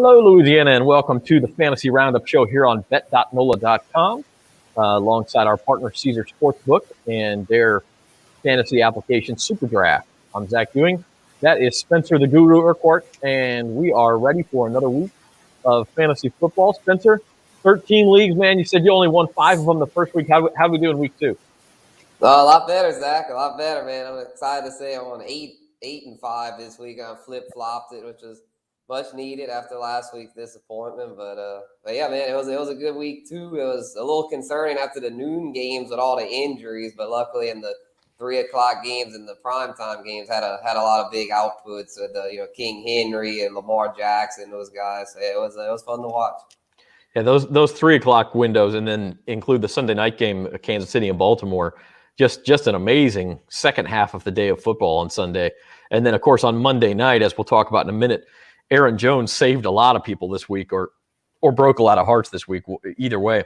Hello, Louisiana, and welcome to the Fantasy Roundup show here on bet.NOLA.com, alongside our partner Caesar Sportsbook and their fantasy application Super Draft. I'm Zach Ewing. That is Spencer the Guru Urquhart, and we are ready for another week of fantasy football. Spencer, 13 leagues, man. You said you only won 5 of them the first week. How do we do in week 2? A lot better, Zach. A lot better, man. I'm excited to say I'm on 8-5 this week. I flip-flopped it, which was much needed after last week's disappointment. But yeah, man, it was a good week too. It was a little concerning after the noon games with all the injuries, but luckily in the 3 o'clock games and the primetime games had a lot of big outputs with King Henry and Lamar Jackson, those guys. So it was fun to watch. Yeah, those 3 o'clock windows, and then include the Sunday night game, Kansas City and Baltimore. Just an amazing second half of the day of football on Sunday. And then, of course, on Monday night, as we'll talk about in a minute, Aaron Jones saved a lot of people this week or broke a lot of hearts this week, either way.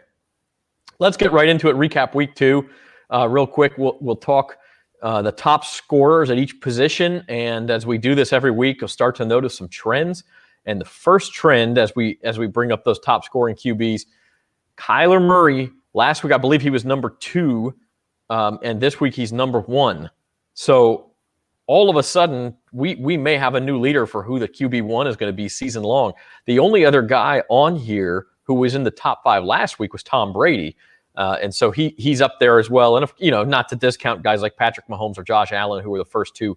Let's get right into it, recap week 2. Real quick, we'll talk the top scorers at each position. And as we do this every week, we'll start to notice some trends. And the first trend, as we bring up those top scoring QBs, Kyler Murray, last week I believe he was number 2. And this week he's number 1. So all of a sudden, we may have a new leader for who the QB1 is going to be season long. The only other guy on here who was in the top 5 last week was Tom Brady. And so he's up there as well. And, if, not to discount guys like Patrick Mahomes or Josh Allen, who were the first 2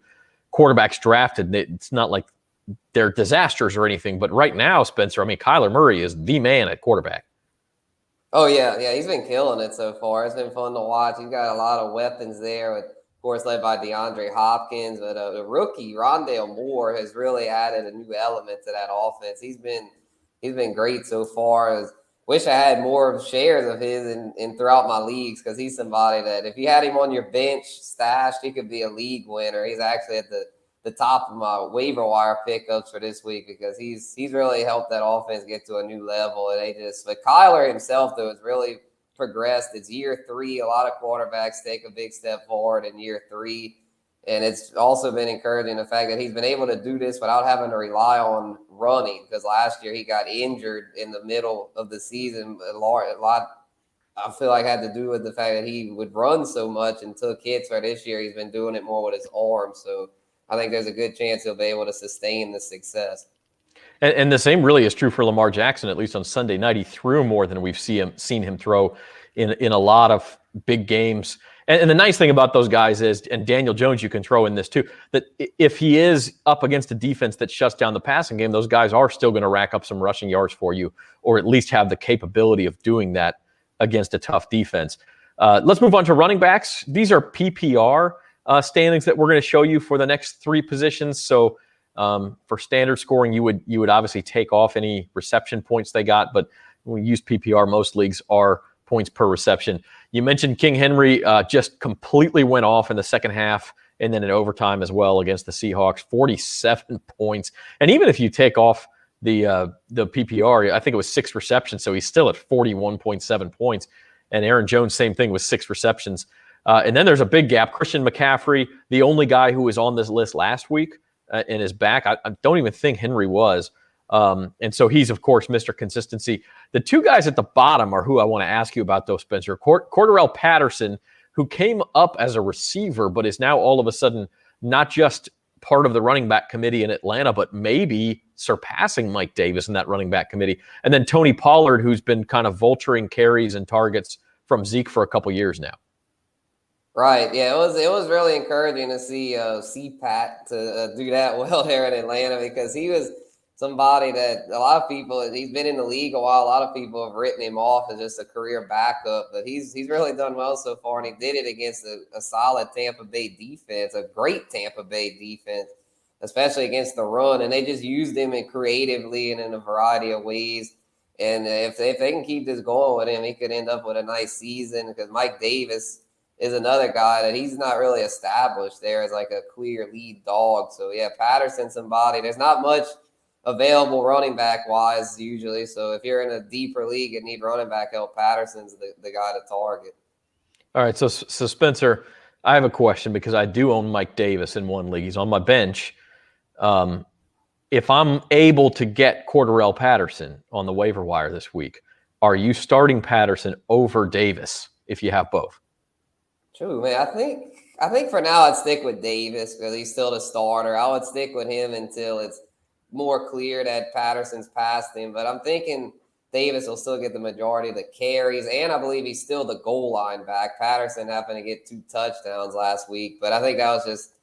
quarterbacks drafted. It's not like they're disasters or anything. But right now, Spencer, Kyler Murray is the man at quarterback. Oh, yeah, he's been killing it so far. It's been fun to watch. He's got a lot of weapons there, of course, led by DeAndre Hopkins. But the rookie, Rondale Moore, has really added a new element to that offense. He's been great so far. Wish I had more shares of his in throughout my leagues, because he's somebody that if you had him on your bench stashed, he could be a league winner. He's actually at the top of my waiver wire pickups for this week, because he's really helped that offense get to a new level. And but Kyler himself, though, has really progressed. It's year 3. A lot of quarterbacks take a big step forward in year 3. And it's also been encouraging the fact that he's been able to do this without having to rely on running, because last year he got injured in the middle of the season. A lot I feel like had to do with the fact that he would run so much and took hits, where this year he's been doing it more with his arm. So I think there's a good chance he'll be able to sustain the success. And the same really is true for Lamar Jackson. At least on Sunday night, he threw more than we've seen him throw in a lot of big games. And the nice thing about those guys is, and Daniel Jones you can throw in this too, that if he is up against a defense that shuts down the passing game, those guys are still going to rack up some rushing yards for you, or at least have the capability of doing that against a tough defense. Let's move on to running backs. These are PPR standings that we're going to show you for the next 3 positions. So for standard scoring, you would obviously take off any reception points they got, but when we use PPR, most leagues are points per reception. You mentioned King Henry just completely went off in the second half, and then in overtime as well against the Seahawks, 47 points. And even if you take off the PPR, I think it was 6 receptions, so he's still at 41.7 points. And Aaron Jones, same thing with 6 receptions. And then there's a big gap. Christian McCaffrey, the only guy who was on this list last week and is back. I don't even think Henry was. And so he's, of course, Mr. Consistency. The 2 guys at the bottom are who I want to ask you about, though, Spencer. Cordarrelle Patterson, who came up as a receiver, but is now all of a sudden not just part of the running back committee in Atlanta, but maybe surpassing Mike Davis in that running back committee. And then Tony Pollard, who's been kind of vulturing carries and targets from Zeke for a couple years now. Right, yeah, it was really encouraging to see CPAT to do that well there in Atlanta, because he was somebody that a lot of people, he's been in the league a while. A lot of people have written him off as just a career backup, but he's really done well so far, and he did it against a solid Tampa Bay defense, a great Tampa Bay defense, especially against the run. And they just used him creatively and in a variety of ways. And if they can keep this going with him, he could end up with a nice season, because Mike Davis is another guy that he's not really established there as like a clear lead dog. So, yeah, Patterson's somebody. There's not much available running back wise usually. So if you're in a deeper league and need running back help, Patterson's the guy to target. All right. So Spencer, I have a question, because I do own Mike Davis in one league. He's on my bench. if I'm able to get Cordarrelle Patterson on the waiver wire this week, are you starting Patterson over Davis if you have both? True, man. I think for now I'd stick with Davis because he's still the starter. I would stick with him until it's more clear that Patterson's past him. But I'm thinking Davis will still get the majority of the carries, and I believe he's still the goal line back. Patterson happened to get 2 touchdowns last week, but I think that was just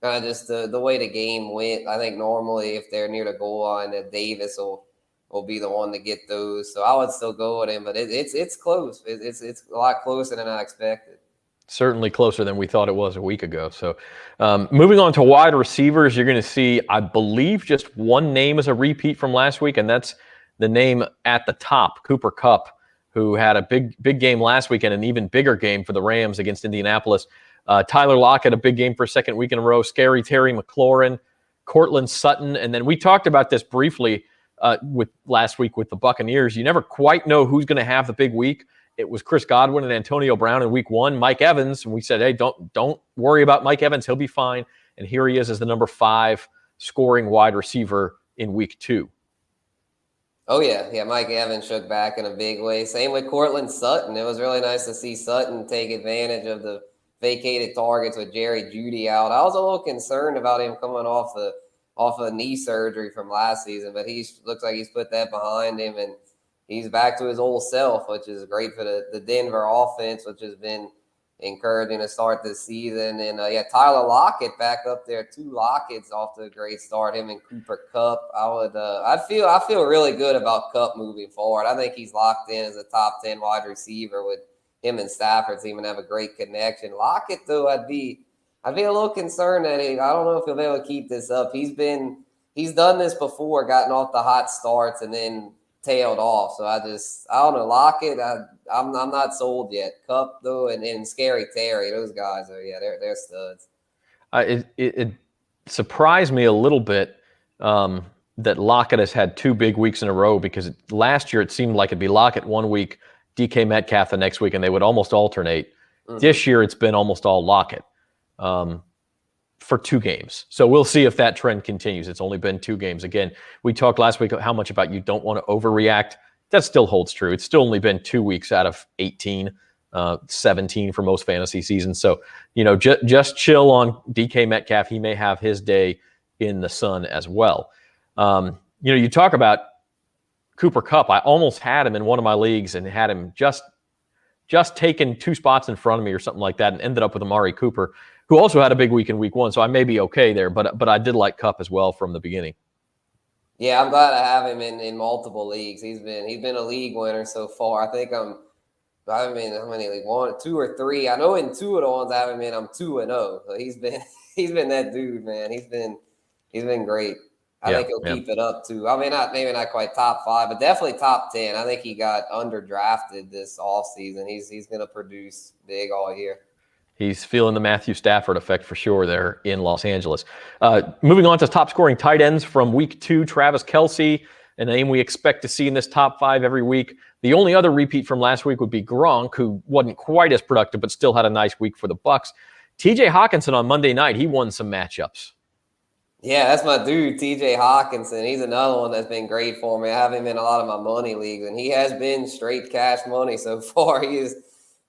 kind of just the way the game went. I think normally if they're near the goal line, that Davis will be the one to get those. So I would still go with him, but it's close. It's a lot closer than I expected. Certainly closer than we thought it was a week ago. So moving on to wide receivers, you're going to see, I believe, just one name as a repeat from last week, and that's the name at the top, Cooper Kupp, who had a big game last week and an even bigger game for the Rams against Indianapolis. Tyler Lockett, a big game for a second week in a row. Scary Terry McLaurin, Cortland Sutton, and then we talked about this briefly with last week with the Buccaneers. You never quite know who's going to have the big week. It was Chris Godwin and Antonio Brown in week 1. Mike Evans, and we said, hey, don't worry about Mike Evans. He'll be fine. And here he is as the number 5 scoring wide receiver in week 2. Oh, yeah. Mike Evans shook back in a big way. Same with Cortland Sutton. It was really nice to see Sutton take advantage of the vacated targets with Jerry Jeudy out. I was a little concerned about him coming off of knee surgery from last season, but he looks like he's put that behind him, and he's back to his old self, which is great for the Denver offense, which has been encouraging to start this season. And Tyler Lockett back up there. 2 Lockett's off to a great start. Him and Cooper Kupp. I feel really good about Kupp moving forward. I think he's locked in as a top 10 wide receiver with him and Stafford even have a great connection. Lockett, though, I'd be a little concerned that I don't know if he'll be able to keep this up. He's done this before, gotten off the hot starts and then tailed off. So I don't know. Lockett, I'm not sold yet. Kupp, though, and Scary Terry, those guys they're studs. It surprised me a little bit that Lockett has had 2 big weeks in a row, because last year it seemed like it'd be Lockett one week, DK Metcalf the next week, and they would almost alternate. Mm-hmm. This year it's been almost all Lockett for 2 games. So we'll see if that trend continues. It's only been 2 games. Again, we talked last week how much about you don't want to overreact. That still holds true. It's still only been 2 weeks out of 18, 17 for most fantasy seasons. So, just chill on DK Metcalf. He may have his day in the sun as well. You talk about Cooper Kupp. I almost had him in one of my leagues and had him just taken 2 spots in front of me or something like that, and ended up with Amari Cooper, who also had a big week in week 1. So I may be okay there, but I did like Kupp as well from the beginning. Yeah, I'm glad I have him in multiple leagues. He's been a league winner so far. I think I haven't been how many, like 1, 2, or 3. I know in 2 of the ones I haven't been, I'm 2-0. So he's been that dude, man. He's been great. I think he'll keep it up too. I mean, maybe not quite top 5, but definitely top 10. I think he got underdrafted this offseason. He's going to produce big all year. He's feeling the Matthew Stafford effect for sure there in Los Angeles. Moving on to top scoring tight ends from week 2, Travis Kelce, a name we expect to see in this top 5 every week. The only other repeat from last week would be Gronk, who wasn't quite as productive, but still had a nice week for the Bucs. TJ Hawkinson on Monday night, he won some matchups. Yeah, that's my dude, TJ Hawkinson. He's another one that's been great for me. I have him in a lot of my money leagues, and he has been straight cash money so far. He has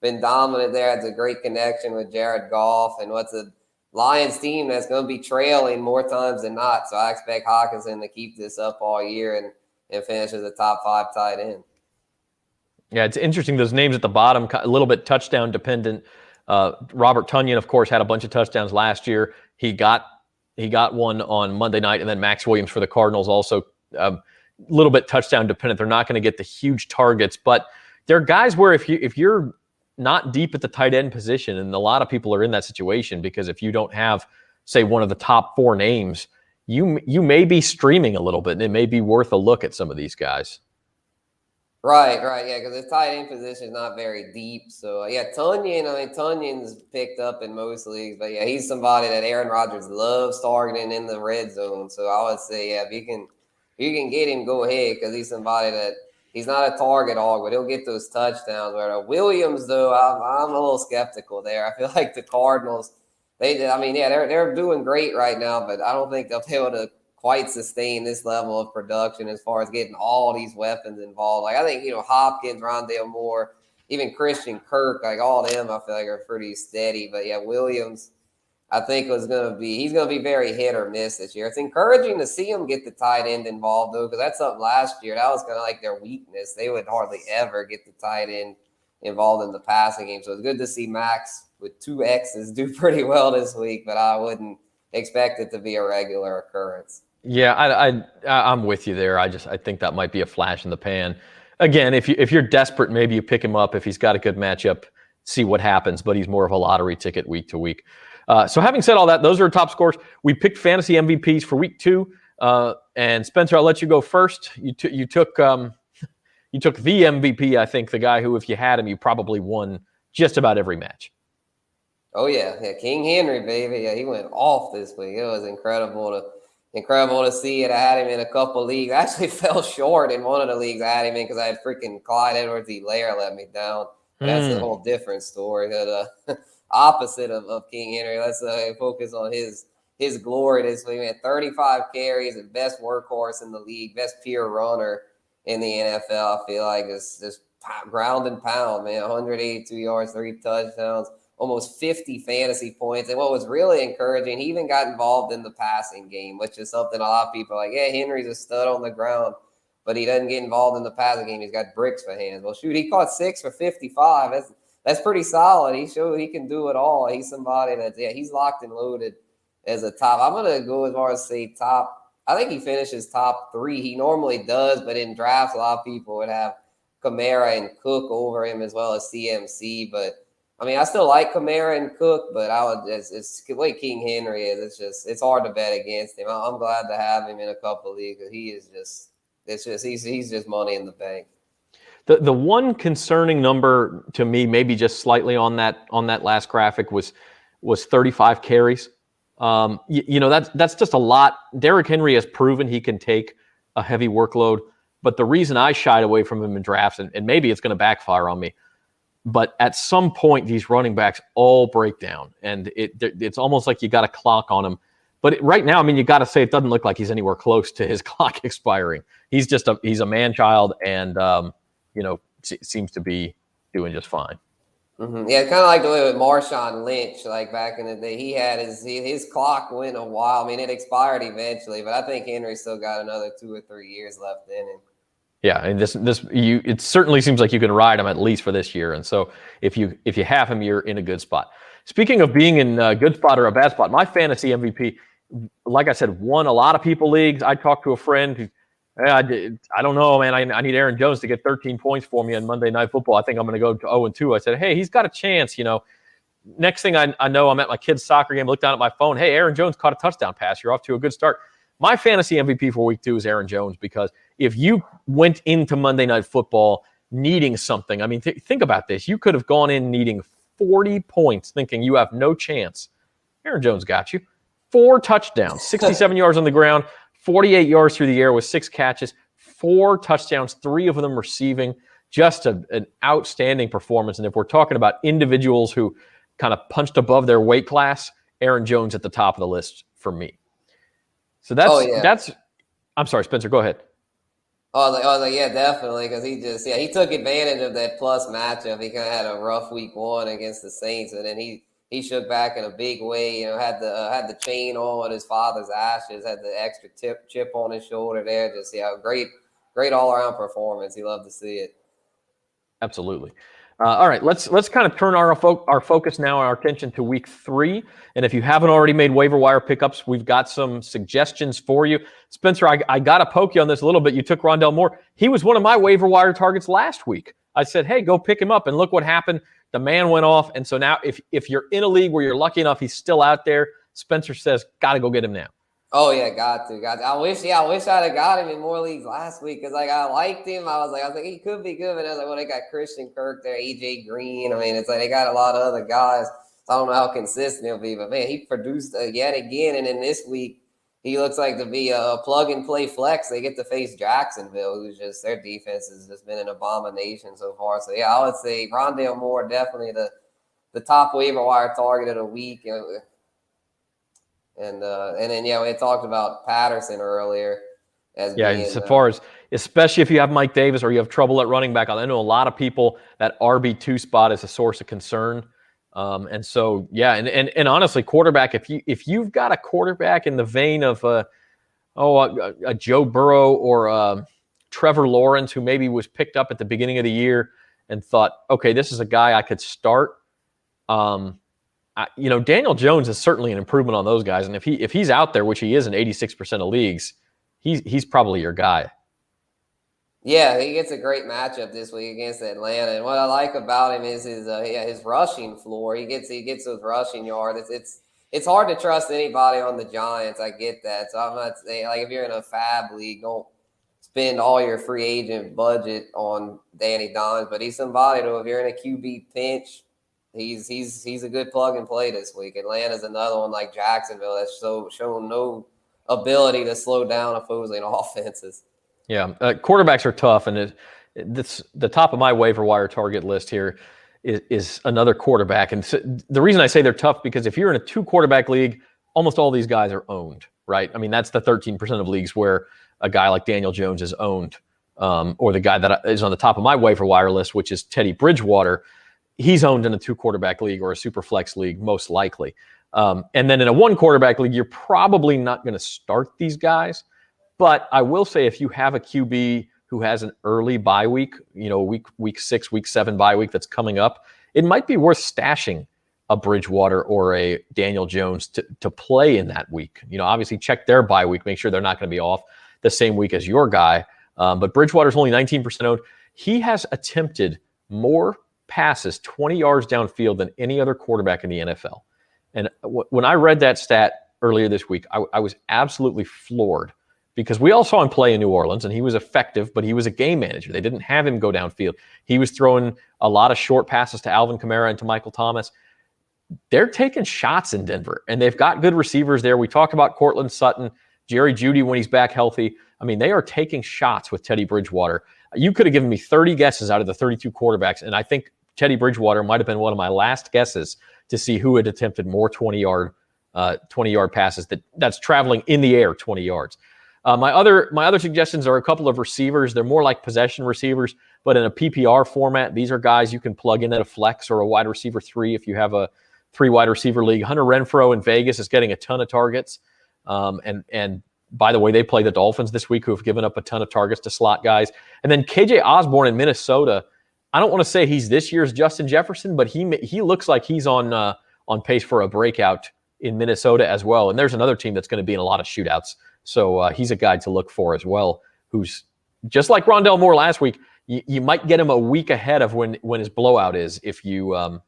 been dominant there. Has a great connection with Jared Goff, and what's a Lions team that's going to be trailing more times than not. So I expect Hawkinson to keep this up all year and finish as a top 5 tight end. Yeah, it's interesting. Those names at the bottom, a little bit touchdown dependent. Robert Tonyan, of course, had a bunch of touchdowns last year. He got one on Monday night, and then Max Williams for the Cardinals also a little bit touchdown dependent. They're not going to get the huge targets, but there are guys where if you're not deep at the tight end position, and a lot of people are in that situation because if you don't have, say, one of the top 4 names, you may be streaming a little bit, and it may be worth a look at some of these guys. Right, yeah, because the tight end position is not very deep. So, Tunyan's picked up in most leagues, but, he's somebody that Aaron Rodgers loves targeting in the red zone. So, I would say, if you can get him, go ahead, because he's somebody that he's not a target hog, but he'll get those touchdowns. Where Williams, though, I'm a little skeptical there. I feel like the Cardinals, they're doing great right now, but I don't think they'll be able to quite sustain this level of production as far as getting all these weapons involved. Like I think, Hopkins, Rondale Moore, even Christian Kirk, like all of them, I feel like are pretty steady. But yeah, Williams, I think he's going to be very hit or miss this year. It's encouraging to see him get the tight end involved though, because that's something last year. That was kind of like their weakness. They would hardly ever get the tight end involved in the passing game. So it's good to see Max with 2 X's do pretty well this week, but I wouldn't expect it to be a regular occurrence. Yeah, I'm with you there. I think that might be a flash in the pan. Again, if you're desperate, maybe you pick him up if he's got a good matchup, see what happens. But he's more of a lottery ticket week to week. So having said all that, those are our top scores. We picked fantasy MVPs for week 2. And Spencer, I'll let you go first. You took the MVP. I think the guy who, if you had him, you probably won just about every match. Oh yeah, King Henry, baby. Yeah, he went off this week. It was incredible to see it. I had him in a couple leagues. I actually fell short in one of the leagues I had him in because I had freaking Clyde Edwards-Helaire let me down. That's a whole different story. The opposite of King Henry. Let's focus on his glory this week. Man, 35 carries, the best workhorse in the league, best pure runner in the NFL. I feel like it's just ground and pound, man. 182 yards, 3 touchdowns. Almost 50 fantasy points. And what was really encouraging, he even got involved in the passing game, which is something a lot of people are like, yeah, Henry's a stud on the ground, but he doesn't get involved in the passing game. He's got bricks for hands. Well, shoot, he caught 6 for 55. That's pretty solid. He showed he can do it all. He's somebody he's locked and loaded as a top. I'm going to go as far as say top. I think he finishes top 3. He normally does, but in drafts, a lot of people would have Kamara and Cook over him as well as CMC, but I mean, I still like Kamara and Cook, but it's the way King Henry is. It's hard to bet against him. I'm glad to have him in a couple leagues. He's just money in the bank. The one concerning number to me, maybe just slightly on that last graphic, was 35 carries. That's just a lot. Derrick Henry has proven he can take a heavy workload, but the reason I shied away from him in drafts, and maybe it's going to backfire on me, but at some point, these running backs all break down, and it's almost like you got a clock on him. But right now, I mean, you got to say it doesn't look like he's anywhere close to his clock expiring. He's a man-child, and seems to be doing just fine. Mm-hmm. Yeah, kind of like the way with Marshawn Lynch, like back in the day, he had his clock went a while. I mean, it expired eventually, but I think Henry still got another 2 or 3 years left in him. Yeah, and it certainly seems like you can ride him at least for this year. And so if you have him, you're in a good spot. Speaking of being in a good spot or a bad spot, my fantasy MVP, like I said, won a lot of people leagues. I talked to a friend who, I don't know, man. I need Aaron Jones to get 13 points for me on Monday Night Football. I think I'm going to go to 0-2. I said, hey, he's got a chance. Next thing I know, I'm at my kid's soccer game, look down at my phone. Hey, Aaron Jones caught a touchdown pass. You're off to a good start. My fantasy MVP for week 2 is Aaron Jones, because if you went into Monday Night Football needing something, I mean, think about this. You could have gone in needing 40 points, thinking you have no chance. Aaron Jones got you. 4 touchdowns, 67 yards on the ground, 48 yards through the air with 6 catches, 4 touchdowns, 3 of them receiving. Just an outstanding performance. And if we're talking about individuals who kind of punched above their weight class, Aaron Jones at the top of the list for me. So that's. I'm sorry, Spencer. Go ahead. I was like, yeah, definitely, because he took advantage of that plus matchup. He kind of had a rough week 1 against the Saints, and then he shook back in a big way. Had the chain on with his father's ashes, had the extra chip on his shoulder there. Just great all around performance. He loved to see it. Absolutely. All right, let's kind of turn our focus now, our attention to week 3. And if you haven't already made waiver wire pickups, we've got some suggestions for you. Spencer, I got to poke you on this a little bit. You took Rondale Moore. He was one of my waiver wire targets last week. I said, hey, go pick him up, and look what happened. The man went off. And so now if you're in a league where you're lucky enough he's still out there, Spencer says, got to go get him now. Oh yeah, got to. I wish I'd have got him in more leagues last week, because I liked him. I was like he could be good, but I was like, well, they got Christian Kirk there, AJ Green. I mean, it's like they got a lot of other guys. So I don't know how consistent he'll be, but man, he produced yet again. And then this week, he looks like to be a plug and play flex. They get to face Jacksonville, who's just, their defense has just been an abomination so far. So yeah, I would say Rondale Moore definitely the top waiver wire target of the week. And then we talked about Patterson earlier as being as far as, especially if you have Mike Davis or you have trouble at running back. I know a lot of people that RB2 spot is a source of concern. And so, and honestly, quarterback, if you've got a quarterback in the vein of a Joe Burrow or Trevor Lawrence, who maybe was picked up at the beginning of the year and thought, okay, this is a guy I could start. Daniel Jones is certainly an improvement on those guys. And if he's out there, which he is in 86% of leagues, he's probably your guy. Yeah, he gets a great matchup this week against Atlanta. And what I like about him is his rushing floor. He gets those rushing yards. It's hard to trust anybody on the Giants. I get that. So I'm not saying, like, if you're in a fab league, don't spend all your free agent budget on Danny Dimes. But he's somebody though, if you're in a QB pinch, he's a good plug and play this week. Atlanta's another one like Jacksonville that's shown no ability to slow down opposing offenses. Yeah, quarterbacks are tough, and it's the top of my waiver wire target list here is another quarterback. And so the reason I say they're tough, because if you're in a 2-quarterback league, almost all these guys are owned, right? I mean, that's the 13% of leagues where a guy like Daniel Jones is owned, or the guy that is on the top of my waiver wire list, which is Teddy Bridgewater. He's owned in a 2-quarterback league or a super flex league, most likely. And then in a 1-quarterback league, you're probably not going to start these guys. But I will say, if you have a QB who has an early bye week, week 6, week 7 bye week that's coming up, it might be worth stashing a Bridgewater or a Daniel Jones to play in that week. Obviously check their bye week, make sure they're not going to be off the same week as your guy. But Bridgewater's only 19% owned. He has attempted more passes 20 yards downfield than any other quarterback in the NFL. And when I read that stat earlier this week, I was absolutely floored, because we all saw him play in New Orleans, and he was effective, but he was a game manager. They didn't have him go downfield. He was throwing a lot of short passes to Alvin Kamara and to Michael Thomas. They're taking shots in Denver, and they've got good receivers there. We talked about Cortland Sutton, Jerry Jeudy when he's back healthy. I mean, they are taking shots with Teddy Bridgewater. You could have given me 30 guesses out of the 32 quarterbacks, and I think Teddy Bridgewater might have been one of my last guesses to see who had attempted more 20-yard passes that's traveling in the air 20 yards. My other suggestions are a couple of receivers. They're more like possession receivers, but in a PPR format. These are guys you can plug in at a flex or a wide receiver 3 if you have a 3-wide receiver league. Hunter Renfrow in Vegas is getting a ton of targets. And by the way, they play the Dolphins this week, who have given up a ton of targets to slot guys. And then KJ Osborn in Minnesota. I don't want to say he's this year's Justin Jefferson, but he looks like he's on pace for a breakout in Minnesota as well. And there's another team that's going to be in a lot of shootouts. So he's a guy to look for as well, who's just like Rondell Moore last week. You might get him a week ahead of when his blowout is, if you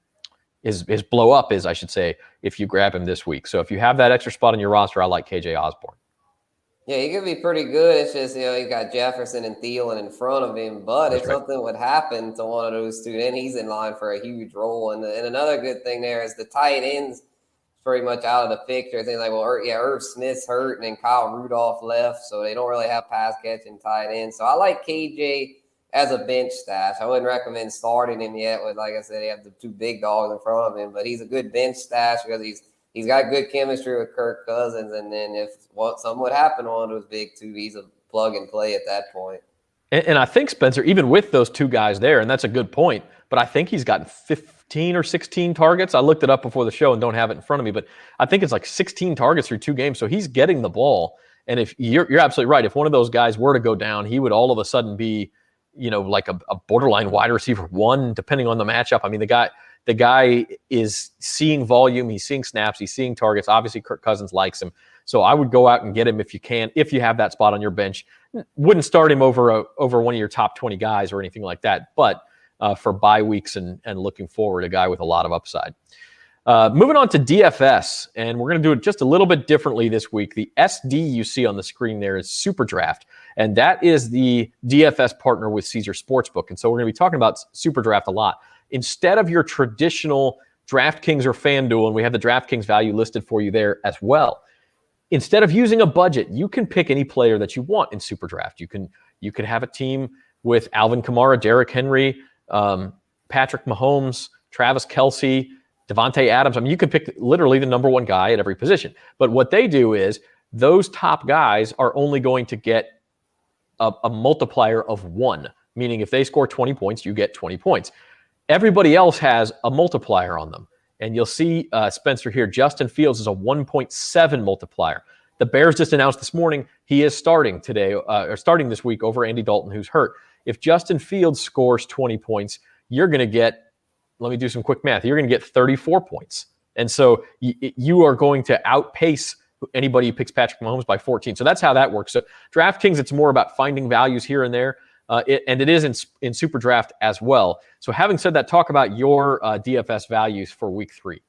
his blow up is, I should say, if you grab him this week. So if you have that extra spot on your roster, I like KJ Osborn. Yeah, he could be pretty good. It's just, you got Jefferson and Thielen in front of him. But that's if something would happen to one of those two, then he's in line for a huge role. And another good thing there is the tight ends pretty much out of the picture. Things like, Irv Smith's hurt, and then Kyle Rudolph left, so they don't really have pass catching tight ends. So I like KJ as a bench stash. I wouldn't recommend starting him yet. With, like I said, he have the 2 big dogs in front of him, but he's a good bench stash because he's got good chemistry with Kirk Cousins. And then if something would happen on those big 2, he's a plug and play at that point. And I think, Spencer, even with those 2 guys there, and that's a good point, but I think he's gotten 15 or 16 targets. I looked it up before the show and don't have it in front of me, but I think it's like 16 targets through 2 games. So he's getting the ball. And if you're absolutely right, if one of those guys were to go down, he would all of a sudden be, like a borderline wide receiver 1, depending on the matchup. I mean, the guy is seeing volume, he's seeing snaps, he's seeing targets. Obviously, Kirk Cousins likes him. So I would go out and get him if you can, if you have that spot on your bench. Wouldn't start him over one of your top 20 guys or anything like that, but for bye weeks and looking forward, a guy with a lot of upside. Moving on to DFS, and we're going to do it just a little bit differently this week. The SD you see on the screen there is Super Draft, and that is the DFS partner with Caesar Sportsbook. And so we're going to be talking about Super Draft a lot. Instead of your traditional DraftKings or FanDuel, and we have the DraftKings value listed for you there as well. Instead of using a budget, you can pick any player that you want in Super Draft. You can have a team with Alvin Kamara, Derrick Henry, Patrick Mahomes, Travis Kelce, Devontae Adams. I mean, you could pick literally the number one guy at every position. But what they do is those top guys are only going to get a multiplier of 1, meaning if they score 20 points, you get 20 points. Everybody else has a multiplier on them. And you'll see, Spencer here, Justin Fields is a 1.7 multiplier. The Bears just announced this morning he is starting today, or starting this week over Andy Dalton, who's hurt. If Justin Fields scores 20 points, you're going to get, let me do some quick math, you're going to get 34 points. And so you are going to outpace anybody who picks Patrick Mahomes by 14. So that's how that works. So DraftKings, it's more about finding values here and there. And it is in Super Draft as well. So having said that, talk about your DFS values for week 3.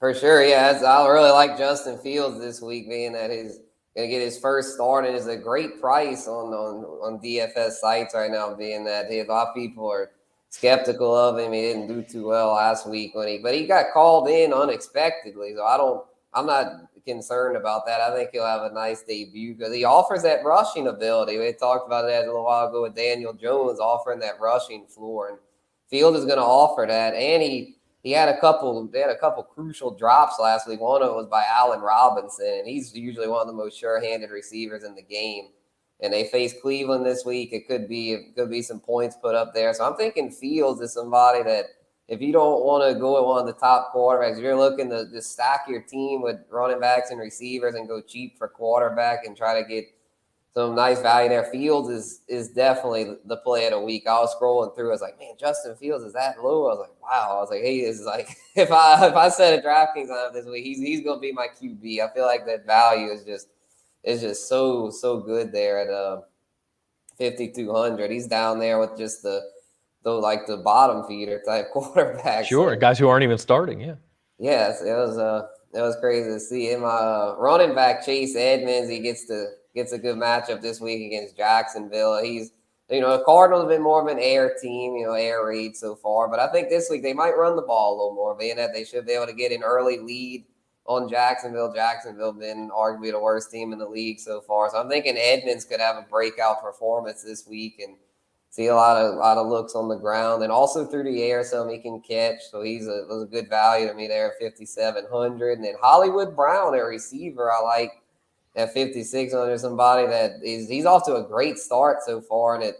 For sure, yeah. I really like Justin Fields this week, being that he's going to get his first start, and is a great price on DFS sites right now, being that a lot of people are skeptical of him. He didn't do too well last week but he got called in unexpectedly. So I'm not concerned about that. I think he'll have a nice debut because he offers that rushing ability. We talked about that a little while ago with Daniel Jones offering that rushing floor, and Field is going to offer that. And he had a couple crucial drops last week. One of them was by Allen Robinson, and he's usually one of the most sure-handed receivers in the game. And they face Cleveland this week. It could be some points put up there. So I'm thinking Fields is somebody that, if you don't want to go with one of the top quarterbacks, if you're looking to just stack your team with running backs and receivers and go cheap for quarterback and try to get some nice value there, Fields is definitely the play of the week. I was scrolling through. I was like, man, Justin Fields is that low? I was like, wow. I was like, hey, this is like, if I set a DraftKings on him this week, he's going to be my QB. I feel like that value is just so good there at 5,200. He's down there with just the bottom feeder type quarterback. Sure, so, guys who aren't even starting, yeah. Yes, it was crazy to see him. Running back Chase Edmonds, he gets a good matchup this week against Jacksonville. He's, the Cardinals have been more of an air team, air raid so far. But I think this week they might run the ball a little more, being that they should be able to get an early lead on Jacksonville. Jacksonville been arguably the worst team in the league so far. So I'm thinking Edmonds could have a breakout performance this week and see a lot of looks on the ground and also through the air, so he can catch. So was a good value to me there at 5,700. And then Hollywood Brown, a receiver, I like at 5,600. Somebody he's off to a great start so far, and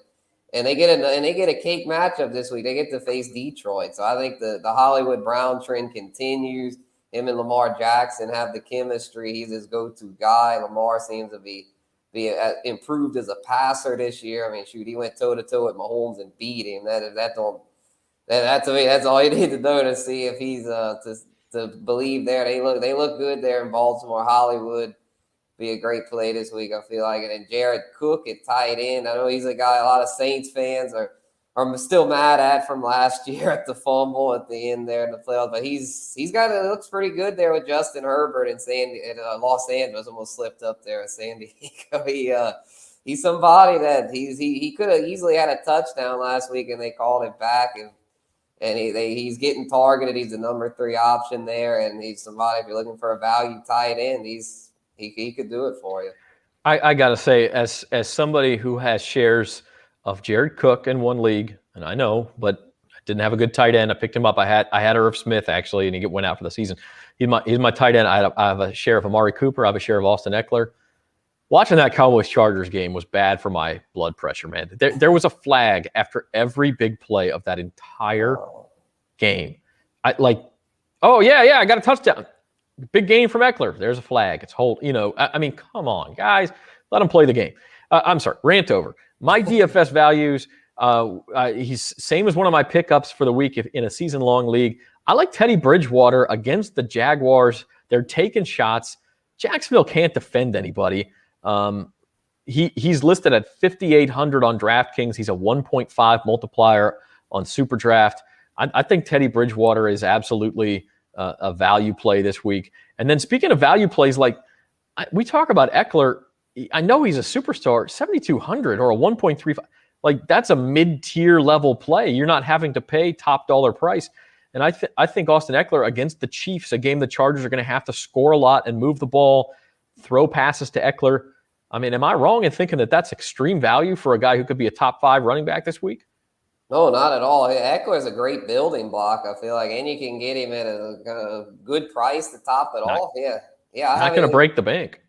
they get a cake matchup this week. They get to face Detroit. So I think the Hollywood Brown trend continues. Him and Lamar Jackson have the chemistry. He's his go-to guy. Lamar seems to be improved as a passer this year. I mean, shoot, he went toe-to-toe with Mahomes and beat him. That to me, that's all you need to do to see if he's to believe there. They look good there in Baltimore. Hollywood be a great play this week, I feel like. And then Jared Cook at tight end. I know he's a guy a lot of Saints fans are still mad at from last year at the fumble at the end there in the playoffs. But it looks pretty good there with Justin Herbert and Los Angeles. Almost slipped up there at San Diego. He's somebody that he could have easily had a touchdown last week, and they called him back. And he's getting targeted. He's the number 3 option there, and he's somebody, if you're looking for a value tight end, he could do it for you. I gotta say, as somebody who has shares of Jared Cook in one league, and I know, but I didn't have a good tight end. I picked him up. I had Irv Smith actually, and he went out for the season. He's my tight end. I have a share of Amari Cooper. I have a share of Austin Eckler. Watching that Cowboys-Chargers game was bad for my blood pressure, man. There was a flag after every big play of that entire game. I got a touchdown. Big game from Eckler. There's a flag. It's hold. I mean, come on, guys. Let him play the game. I'm sorry, rant over. My DFS values, he's same as one of my pickups for the week in a season-long league. I like Teddy Bridgewater against the Jaguars. They're taking shots. Jacksonville can't defend anybody. He's listed at 5,800 on DraftKings. He's a 1.5 multiplier on Super Draft. I think Teddy Bridgewater is absolutely a value play this week. And then speaking of value plays, we talk about Eckler. I know he's a superstar, 7,200 or a 1.35. Like, that's a mid-tier level play. You're not having to pay top dollar price. And I think Austin Eckler against the Chiefs, a game the Chargers are going to have to score a lot and move the ball, throw passes to Eckler. I mean, am I wrong in thinking that that's extreme value for a guy who could be a top 5 running back this week? No, not at all. Eckler is a great building block, I feel like, and you can get him at a good price to top it Not, off. Yeah, I not going to haven't. break the bank.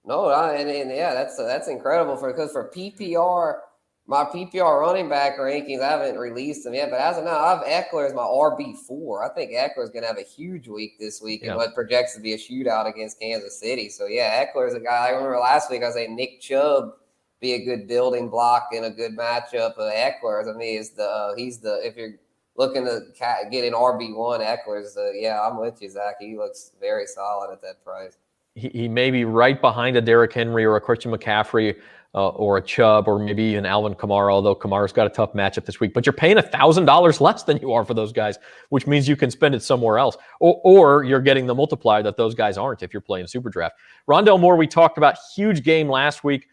No, and yeah, that's incredible because for PPR, my PPR running back rankings, I haven't released them yet, but as of now, I have Eckler as my RB4. I think Eckler is going to have a huge week this week in what projects to be a shootout against Kansas City. So yeah, Eckler is a guy. I remember last week I was saying Nick Chubb be a good building block in a good matchup. Eckler, I mean, he's the if you're looking to get an RB1, Eckler's yeah, I'm with you, Zach. He looks very solid at that price. He may be right behind a Derrick Henry or a Christian McCaffrey or a Chubb or maybe even Alvin Kamara, although Kamara's got a tough matchup this week. But you're paying $1,000 less than you are for those guys, which means you can spend it somewhere else. Or you're getting the multiplier that those guys aren't if you're playing Super Draft. Rondale Moore, we talked about, huge game last week.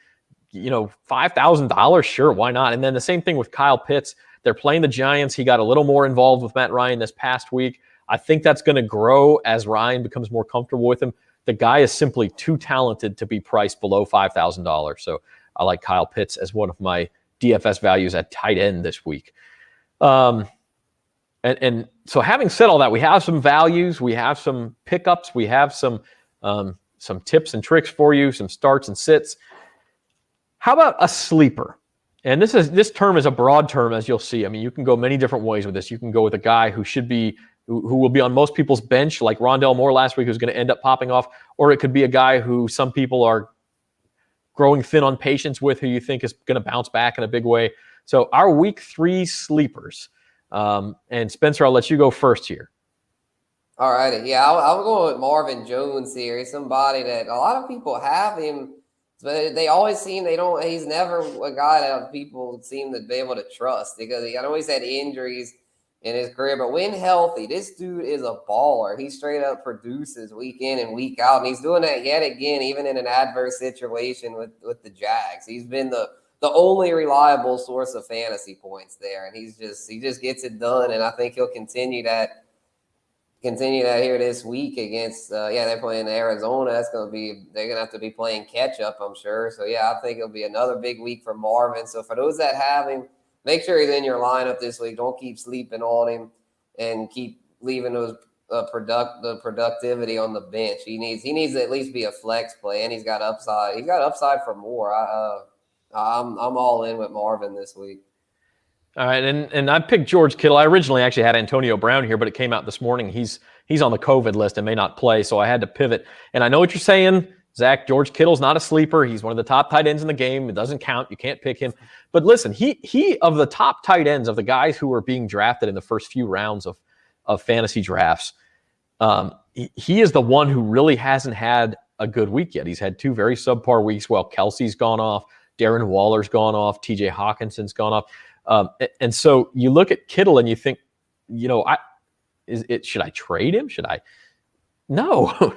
$5,000, sure, why not? And then the same thing with Kyle Pitts. They're playing the Giants. He got a little more involved with Matt Ryan this past week. I think that's going to grow as Ryan becomes more comfortable with him. The guy is simply too talented to be priced below $5,000. So I like Kyle Pitts as one of my DFS values at tight end this week. And so having said all that, we have some values, we have some pickups, we have some tips and tricks for you, some starts and sits. How about a sleeper? And this term is a broad term, as you'll see. I mean, you can go many different ways with this. You can go with a guy who will be on most people's bench, like Rondale Moore last week, who's going to end up popping off, or it could be a guy who some people are growing thin on patience with, who you think is going to bounce back in a big way. So our week 3 sleepers. And Spencer, I'll let you go first here. All righty. Yeah, I'll go with Marvin Jones here. He's somebody that a lot of people have him, but they always seem he's never a guy that people seem to be able to trust because I know he's had injuries in his career, but when healthy, this dude is a baller. He straight up produces week in and week out, and he's doing that yet again, even in an adverse situation with the Jags. He's been the only reliable source of fantasy points there, and he just gets it done, and I think he'll continue that here this week against they're playing Arizona. They're gonna have to be playing catch up, I'm sure. So yeah, I think it'll be another big week for Marvin. So for those that have him, make sure he's in your lineup this week. Don't keep sleeping on him and keep leaving those the productivity on the bench. He needs to at least be a flex play, and he's got upside. He's got upside for more. I'm all in with Marvin this week. All right, and I picked George Kittle. I originally actually had Antonio Brown here, but it came out this morning. He's on the COVID list and may not play, so I had to pivot. And I know what you're saying, Zach. George Kittle's not a sleeper. He's one of the top tight ends in the game. It doesn't count. You can't pick him. But listen, he of the top tight ends, of the guys who are being drafted in the first few rounds of fantasy drafts, he is the one who really hasn't had a good week yet. He's had 2 very subpar weeks. Well, Kelce's gone off. Darren Waller's gone off. TJ Hawkinson's gone off. And so you look at Kittle and you think, should I trade him? Should I? No.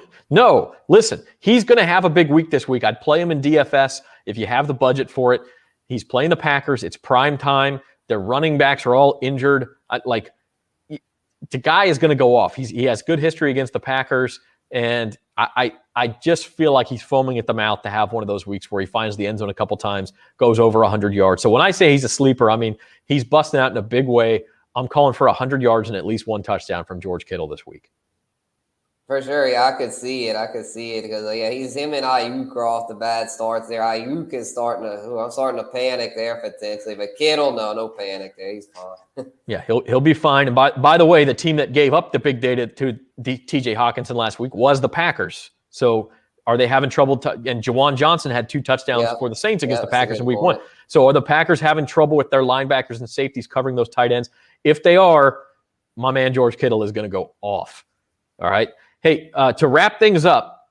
Listen, he's going to have a big week this week. I'd play him in DFS if you have the budget for it. He's playing the Packers. It's prime time. Their running backs are all injured. The guy is going to go off. He has good history against the Packers, and I just feel like he's foaming at the mouth to have one of those weeks where he finds the end zone a couple times, goes over 100 yards. So when I say he's a sleeper, I mean he's busting out in a big way. I'm calling for 100 yards and at least 1 touchdown from George Kittle this week. For sure, yeah, I could see it because he's him and Ayuk are off the bad starts there. Ayuk is I'm starting to panic there potentially, but Kittle, no panic there. He's fine. Yeah, he'll be fine. And by the way, the team that gave up the big data to TJ Hawkinson last week was the Packers. So are they having trouble? And Jawan Johnson had 2 touchdowns for the Saints against the Packers in week 1. So are the Packers having trouble with their linebackers and safeties covering those tight ends? If they are, my man George Kittle is going to go off. All right. Hey, to wrap things up,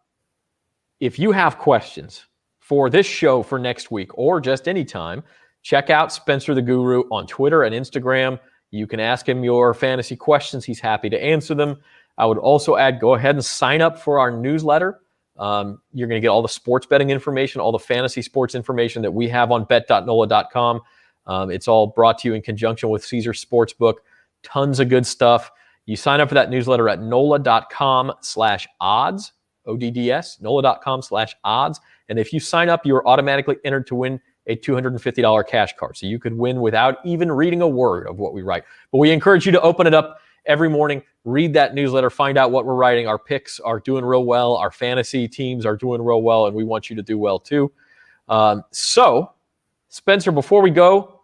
if you have questions for this show for next week or just any time, check out Spencer the Guru on Twitter and Instagram. You can ask him your fantasy questions. He's happy to answer them. I would also add, go ahead and sign up for our newsletter. You're going to get all the sports betting information, all the fantasy sports information that we have on bet.NOLA.com. It's all brought to you in conjunction with Caesar Sportsbook. Tons of good stuff. You sign up for that newsletter at NOLA.com/odds, ODDS, NOLA.com/odds. And if you sign up, you are automatically entered to win a $250 cash card. So you could win without even reading a word of what we write. But we encourage you to open it up every morning, read that newsletter, find out what we're writing. Our picks are doing real well. Our fantasy teams are doing real well, and we want you to do well too. So, Spencer, before we go,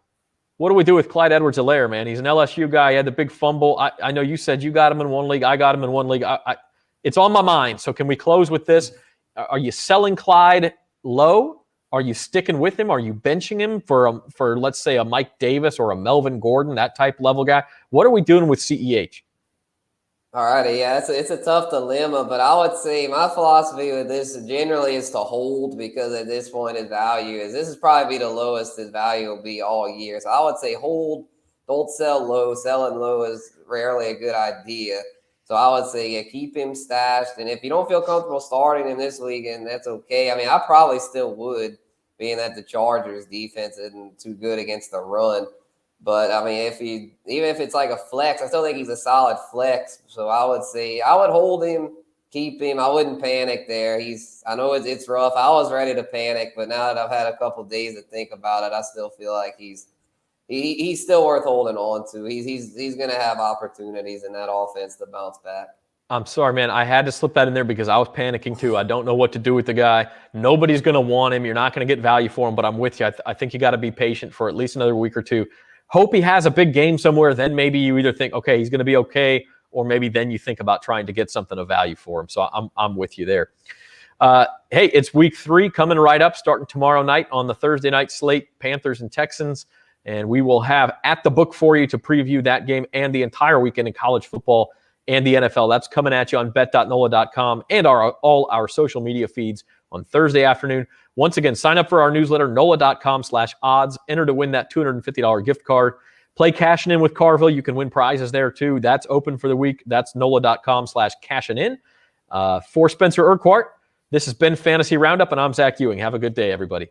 what do we do with Clyde Edwards-Helaire, man? He's an LSU guy. He had the big fumble. I know you said you got him in one league. I got him in one league. It's on my mind. So can we close with this? Are you selling Clyde low? Are you sticking with him? Are you benching him for let's say, a Mike Davis or a Melvin Gordon, that type level guy? What are we doing with CEH? All righty, yeah, it's a tough dilemma, but I would say my philosophy with this generally is to hold, because at this point his value is, this is probably the lowest his value will be all year. So I would say hold, don't sell low. Selling low is rarely a good idea. So I would say, yeah, keep him stashed. And if you don't feel comfortable starting in this league, and that's okay. I mean, I probably still would, being that the Chargers defense isn't too good against the run. But I mean, even if it's like a flex, I still think he's a solid flex. So I would say I would hold him, keep him. I wouldn't panic there. I know it's rough. I was ready to panic, but now that I've had a couple of days to think about it, I still feel like he's still worth holding on to. He's going to have opportunities in that offense to bounce back. I'm sorry, man. I had to slip that in there because I was panicking too. I don't know what to do with the guy. Nobody's going to want him. You're not going to get value for him, but I'm with you. I think you got to be patient for at least another week or two. Hope he has a big game somewhere. Then maybe you either think, okay, he's going to be okay, or maybe then you think about trying to get something of value for him. So I'm with you there. Hey, it's week 3 coming right up, starting tomorrow night on the Thursday night slate, Panthers and Texans. And we will have At the Book for you to preview that game and the entire weekend in college football and the NFL. That's coming at you on bet.NOLA.com and all our social media feeds on Thursday afternoon. Once again, sign up for our newsletter, NOLA.com/odds. Enter to win that $250 gift card. Play Cashing In with Carville. You can win prizes there too. That's open for the week. That's NOLA.com/cashing in. For Spencer Urquhart, this has been Fantasy Roundup, and I'm Zach Ewing. Have a good day, everybody.